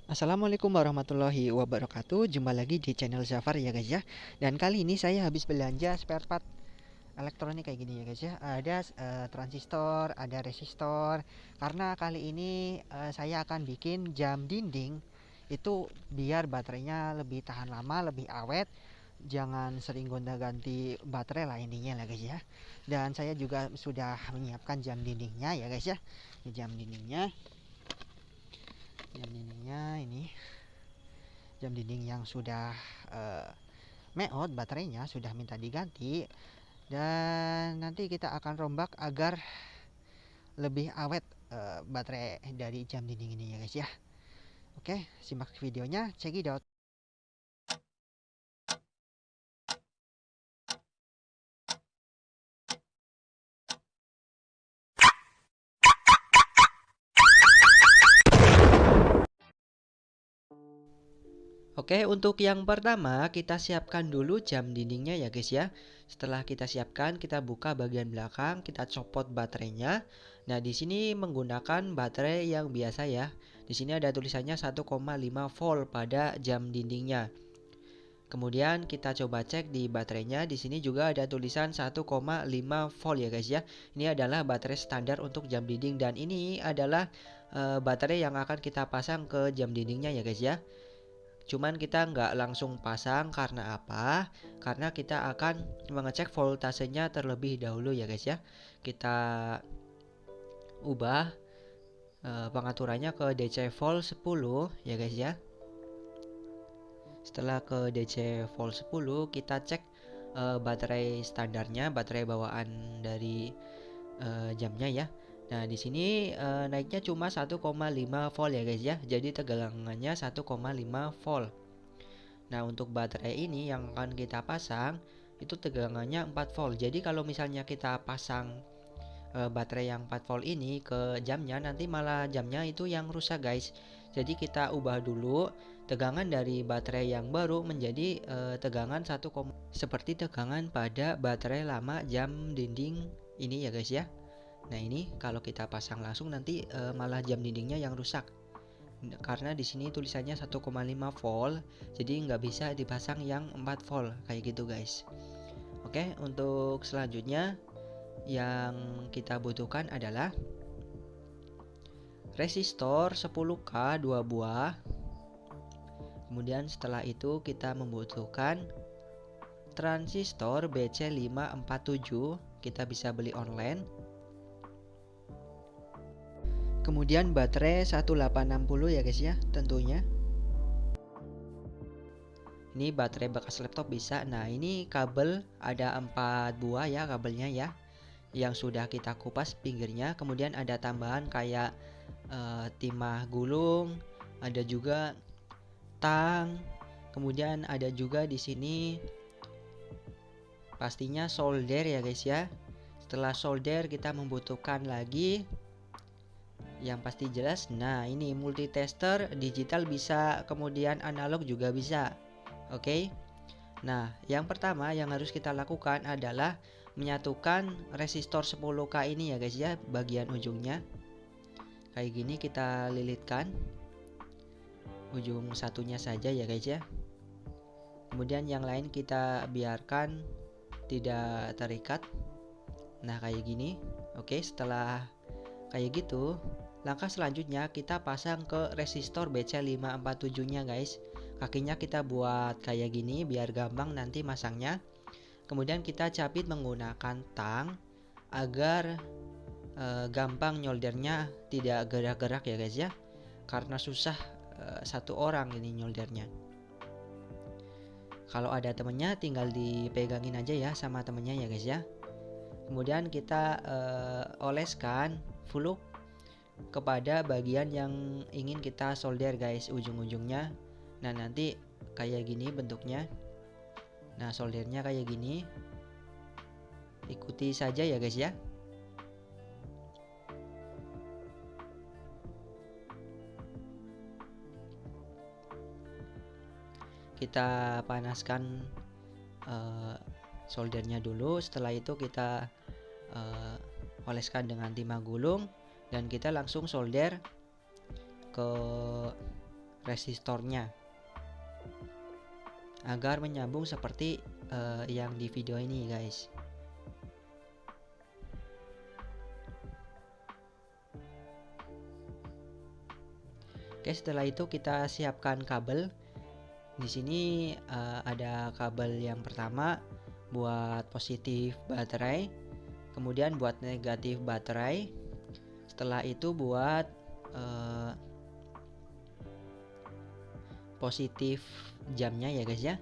Assalamualaikum warahmatullahi wabarakatuh. Jumpa lagi di channel Zafar ya guys ya. Dan kali ini saya habis belanja spare part elektronik kayak gini ya guys ya. Ada transistor, ada resistor. Karena kali ini saya akan bikin jam dinding itu biar baterainya lebih tahan lama, lebih awet. Jangan sering gonta-ganti baterai lah intinya lah guys ya. Dan saya juga sudah menyiapkan jam dindingnya ya guys ya. Ini jam dindingnya. Jam dindingnya ini jam dinding yang sudah meot, baterainya sudah minta diganti, dan nanti kita akan rombak agar lebih awet baterai dari jam dinding ini ya guys ya. Oke, simak videonya, check it out. Oke, untuk yang pertama kita siapkan dulu jam dindingnya ya guys ya. Setelah kita siapkan, kita buka bagian belakang, kita copot baterainya. Nah, di sini menggunakan baterai yang biasa ya. Di sini ada tulisannya 1,5 volt pada jam dindingnya. Kemudian kita coba cek di baterainya. Di sini juga ada tulisan 1,5 volt ya guys ya. Ini adalah baterai standar untuk jam dinding, dan ini adalah baterai yang akan kita pasang ke jam dindingnya ya guys ya. Cuman kita nggak langsung pasang, karena apa? Karena kita akan mengecek voltasenya terlebih dahulu ya guys ya. Kita ubah pengaturannya ke DC volt 10 ya guys ya. Setelah ke DC volt 10, kita cek baterai standarnya, baterai bawaan dari jamnya ya. Nah, di sini naiknya cuma 1,5 volt ya guys ya. Jadi tegangannya 1,5 volt. Nah, untuk baterai ini yang akan kita pasang itu tegangannya 4 volt. Jadi kalau misalnya kita pasang baterai yang 4 volt ini ke jamnya, nanti malah jamnya itu yang rusak guys. Jadi kita ubah dulu tegangan dari baterai yang baru menjadi tegangan 1, seperti tegangan pada baterai lama jam dinding ini ya guys ya. Nah, ini kalau kita pasang langsung nanti malah jam dindingnya yang rusak. Karena di sini tulisannya 1,5 volt, jadi nggak bisa dipasang yang 4 volt kayak gitu guys. Oke, untuk selanjutnya yang kita butuhkan adalah resistor 10K 2 buah. Kemudian setelah itu kita membutuhkan transistor BC547, kita bisa beli online. Kemudian baterai 1860 ya guys ya tentunya. Ini baterai bekas laptop bisa. Nah, ini kabel ada 4 buah ya kabelnya ya, yang sudah kita kupas pinggirnya. Kemudian ada tambahan kayak timah gulung, ada juga tang. Kemudian ada juga di sini pastinya solder ya guys ya. Setelah solder kita membutuhkan lagi yang pasti jelas. Nah, ini multitester digital bisa, kemudian analog juga bisa. Oke. Nah, yang pertama yang harus kita lakukan adalah menyatukan resistor 10K ini ya guys ya, bagian ujungnya. Kayak gini kita lilitkan ujung satunya saja ya guys ya. Kemudian yang lain kita biarkan tidak terikat. Nah, kayak gini. Oke, setelah kayak gitu, langkah selanjutnya kita pasang ke resistor BC547 nya guys. Kakinya kita buat kayak gini biar gampang nanti masangnya. Kemudian kita capit menggunakan tang agar gampang nyoldernya, tidak gerak-gerak ya guys ya. Karena susah satu orang ini nyoldernya. Kalau ada temennya tinggal dipegangin aja ya sama temennya ya guys ya. Kemudian kita oleskan fluke kepada bagian yang ingin kita solder guys, ujung-ujungnya. Nah, nanti kayak gini bentuknya. Nah, soldernya kayak gini. Ikuti saja ya guys ya. Kita panaskan soldernya dulu. Setelah itu kita oleskan dengan timah gulung dan kita langsung solder ke resistornya agar menyambung seperti yang di video ini guys. Oke, setelah itu kita siapkan kabel. Di sini ada kabel yang pertama buat positif baterai, kemudian buat negatif baterai. Setelah itu buat positif jamnya ya guys ya.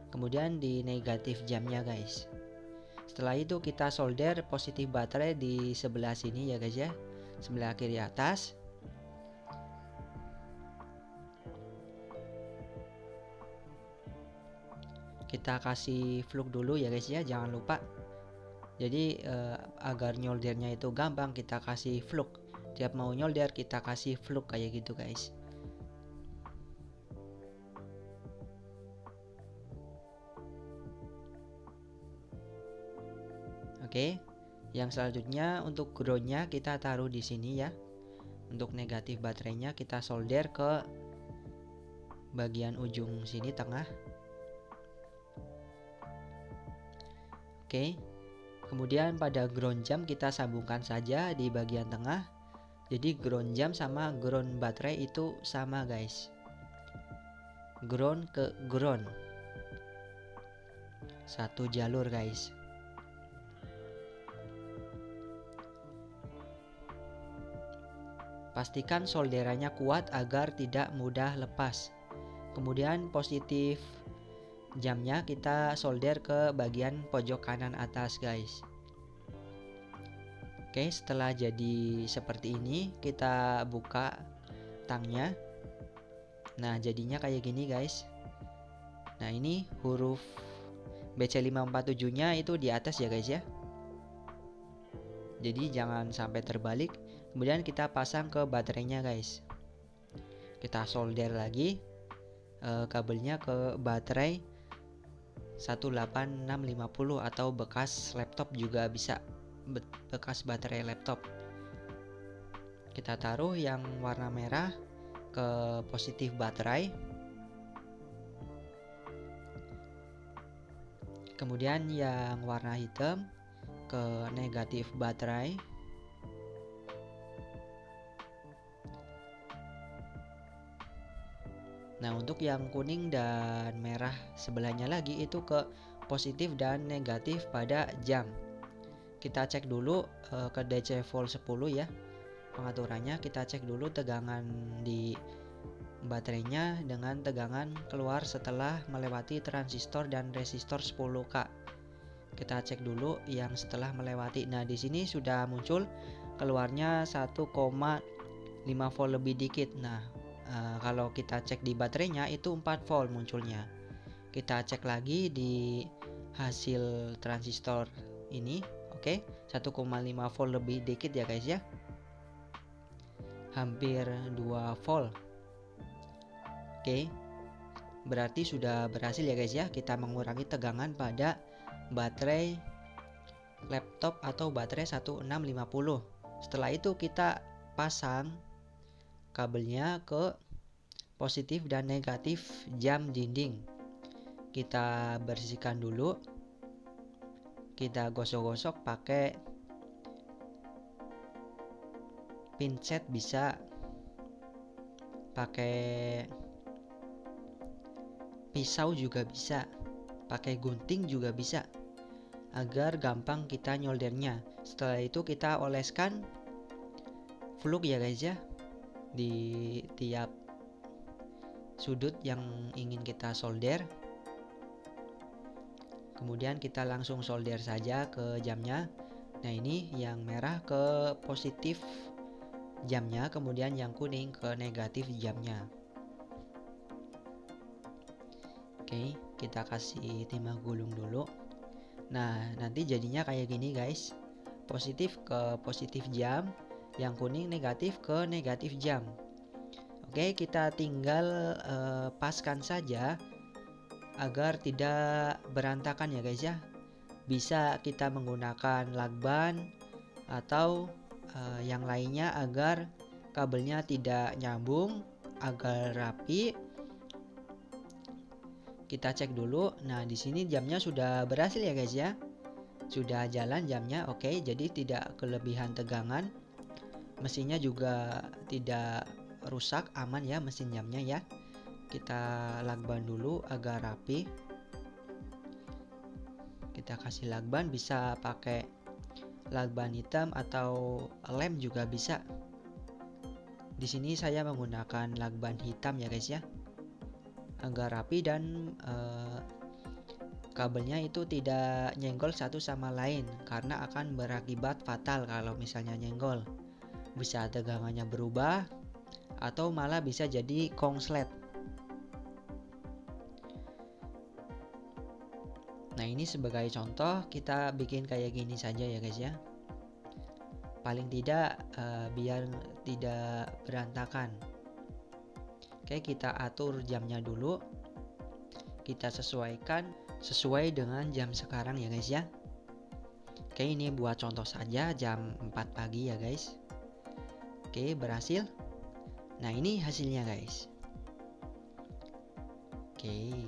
Kemudian di negatif jamnya guys. Setelah itu kita solder positif baterai di sebelah sini ya guys ya, sebelah kiri atas. Kita kasih flux dulu ya guys ya, jangan lupa. Jadi agar nyoldernya itu gampang, kita kasih flux. Tiap mau nyolder kita kasih flux kayak gitu guys. Oke, yang selanjutnya untuk groundnya kita taruh di sini ya. Untuk negatif baterainya kita solder ke bagian ujung sini tengah. Oke, kemudian pada ground jam kita sambungkan saja di bagian tengah. Jadi ground jam sama ground baterai itu sama guys. Ground ke ground, satu jalur guys. Pastikan solderannya kuat agar tidak mudah lepas. Kemudian positif jamnya kita solder ke bagian pojok kanan atas guys. Oke, setelah jadi seperti ini kita buka tangnya. Nah, jadinya kayak gini guys. Nah, ini huruf BC547 nya itu di atas ya guys ya. Jadi jangan sampai terbalik. Kemudian kita pasang ke baterainya guys. Kita solder lagi kabelnya ke baterai 18650 atau bekas laptop juga bisa, bekas baterai laptop. Kita taruh yang warna merah ke positif baterai, kemudian yang warna hitam ke negatif baterai. Nah, untuk yang kuning dan merah sebelahnya lagi itu ke positif dan negatif pada jam. Kita cek dulu ke DC volt 10 ya. Pengaturannya kita cek dulu tegangan di baterainya dengan tegangan keluar setelah melewati transistor dan resistor 10K. Kita cek dulu yang setelah melewati. Nah, di sini sudah muncul keluarnya 1,5 volt lebih dikit. Nah, kalau kita cek di baterainya itu 4 volt munculnya. Kita cek lagi di hasil transistor ini. Oke, 1,5 volt lebih dikit ya guys ya. Hampir 2 volt. Oke, berarti sudah berhasil ya guys ya. Kita mengurangi tegangan pada baterai laptop atau baterai 1650. Setelah itu kita pasang kabelnya ke positif dan negatif jam dinding. Kita bersihkan dulu. Kita gosok-gosok pakai pinset, bisa pakai pisau juga bisa, pakai gunting juga bisa, agar gampang kita nyoldernya. Setelah itu kita oleskan flux ya guys ya di tiap sudut yang ingin kita solder. Kemudian kita langsung solder saja ke jamnya. Nah, ini yang merah ke positif jamnya, kemudian yang kuning ke negatif jamnya. Oke, kita kasih timah gulung dulu. Nah, nanti jadinya kayak gini guys. Positif ke positif jam, yang kuning negatif ke negatif jam. Oke, kita tinggal paskan saja agar tidak berantakan ya guys ya. Bisa kita menggunakan lakban atau yang lainnya agar kabelnya tidak nyambung agar rapi. Kita cek dulu. Nah, di sini jamnya sudah berhasil ya guys ya. Sudah jalan jamnya. Oke, jadi tidak kelebihan tegangan. Mesinnya juga tidak rusak, aman ya mesin jamnya ya. Kita lakban dulu agar rapi. Kita kasih lakban, bisa pakai lakban hitam atau lem juga bisa. Di sini saya menggunakan lakban hitam ya guys ya, agar rapi dan kabelnya itu tidak nyenggol satu sama lain, karena akan berakibat fatal kalau misalnya nyenggol. Bisa tegangannya berubah atau malah bisa jadi kongslet. Nah, ini sebagai contoh kita bikin kayak gini saja ya guys ya. Paling tidak biar tidak berantakan. Oke, kita atur jamnya dulu. Kita sesuaikan sesuai dengan jam sekarang ya guys ya. Oke, ini buat contoh saja jam 4 pagi ya guys. Oke, berhasil. Nah, ini hasilnya guys. Oke.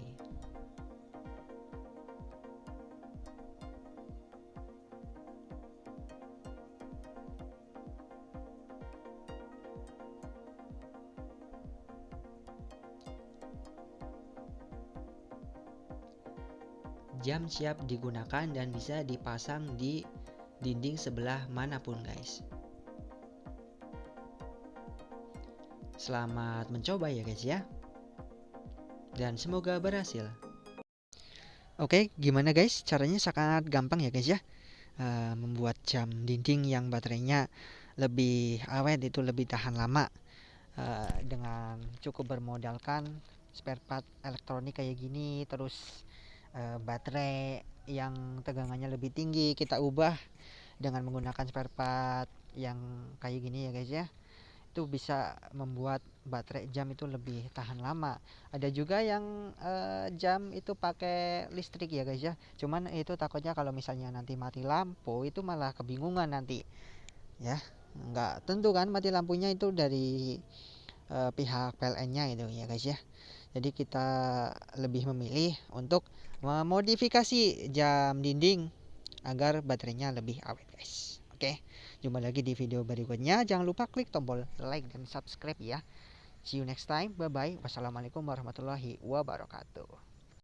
Jam siap digunakan dan bisa dipasang di dinding sebelah manapun guys. Selamat mencoba ya guys ya. Dan semoga berhasil. Oke, gimana guys? Caranya sangat gampang ya guys ya. Membuat jam dinding yang baterainya lebih awet, itu lebih tahan lama. Dengan cukup bermodalkan spare part elektronik kayak gini, terus baterai yang tegangannya lebih tinggi kita ubah dengan menggunakan spare part yang kayak gini ya guys ya. Itu bisa membuat baterai jam itu lebih tahan lama. Ada juga yang jam itu pakai listrik ya guys ya. Cuman itu takutnya kalau misalnya nanti mati lampu itu malah kebingungan nanti ya. Nggak tentu kan mati lampunya itu dari pihak PLN-nya itu ya guys ya. Jadi kita lebih memilih untuk memodifikasi jam dinding agar baterainya lebih awet guys. Oke, jumpa lagi di video berikutnya. Jangan lupa klik tombol like dan subscribe ya. See you next time. Bye bye. Wassalamualaikum warahmatullahi wabarakatuh.